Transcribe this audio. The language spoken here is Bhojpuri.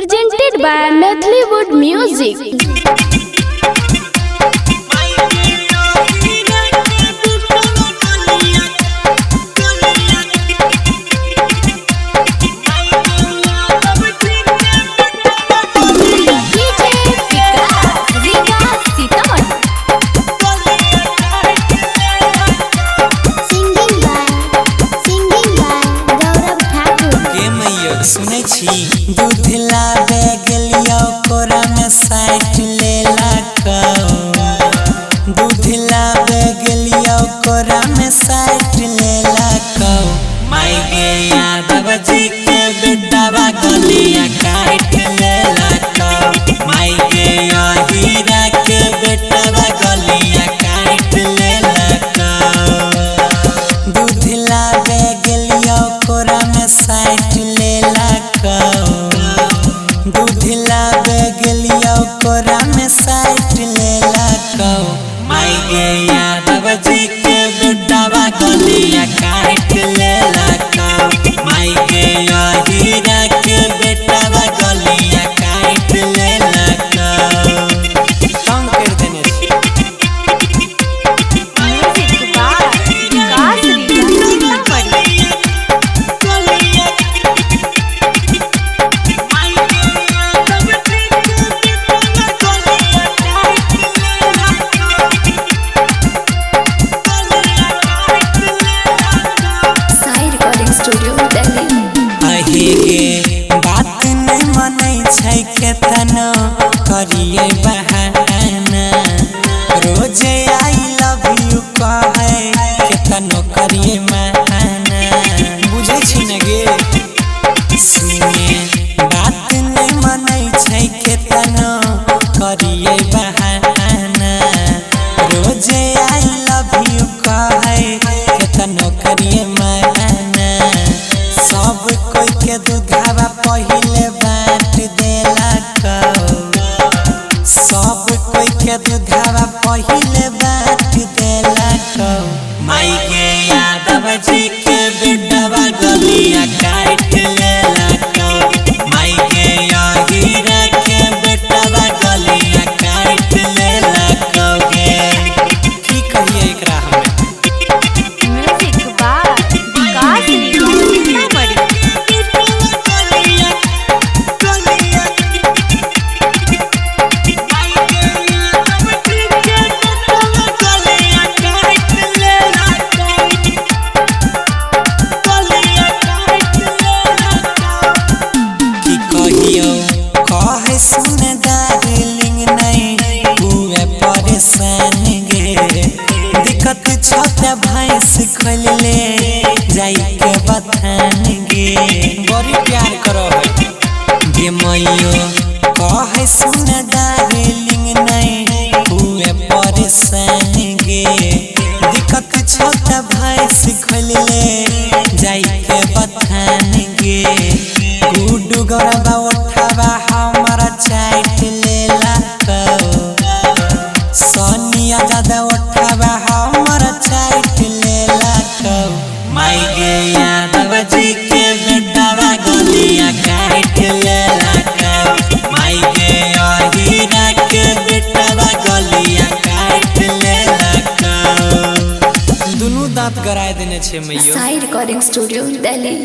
presented by Methleywood Music. सुनै छी दूध लाबे गेलियो कोरा में साइट लेला कौ दूध लाबे गेलियो कोरा में साइट लेला कौ माई गे यादव जी के बेटावा गलिया काट लेला कौ माई गे हीरा के बेटावा गलिया काट लेला कौ दूध लाबे गेलियो कोरा में साइट दूध लाबे गेलियो कोरा में साइट लेला कौ माई गे यादव जी के बेटावा गलिया काट लेला कौ माई गे हीरा के बेटावा गलिया काट लेला कौ तंग कर देने बात नहीं मनै छै केतनो करिए बहाना रोज आई लव यू कहे केतनो करिए माना बुझै छी न गे सुने बात नहीं मनै छै केतनो करिए बहाना रोज आई लव यू कहे केतनो करिए माना सब कोई के दूधावा पहिले बांट देला कौ सब कोई के दूधावा पहिले बांट देला कौ माई गे यादव जी के बेटावा गलिया काट लेला कौ माई गे हीरा के बेटावा गलिया काट लेला कौ गे की कहिए एकरा हमें कहे सुन डार्लिंग नहीं हुए परेशान गे दिक्कत छत भैंस खोल ले जाई के बथान गे बड़ी प्यार करो है गे मैयो कहे सुन डार्लिंग नहीं हुए परेशान गे दिक्कत छत भैंस खोल ले जाई के बथान गे गुड्डू गौरवा उठावा हमारा चाट लेला कौ सोनिया दादा उठावा हमारा चाट लेला कौ माई गे यादव जी के बेटावा गलिया काट लेला कौ माई गे हीरा के बेटावा गलिया काट लेला कौ दुनू दांत गराय देने छे मैयो साई रिकॉर्डिंग स्टूडियो दिल्ली।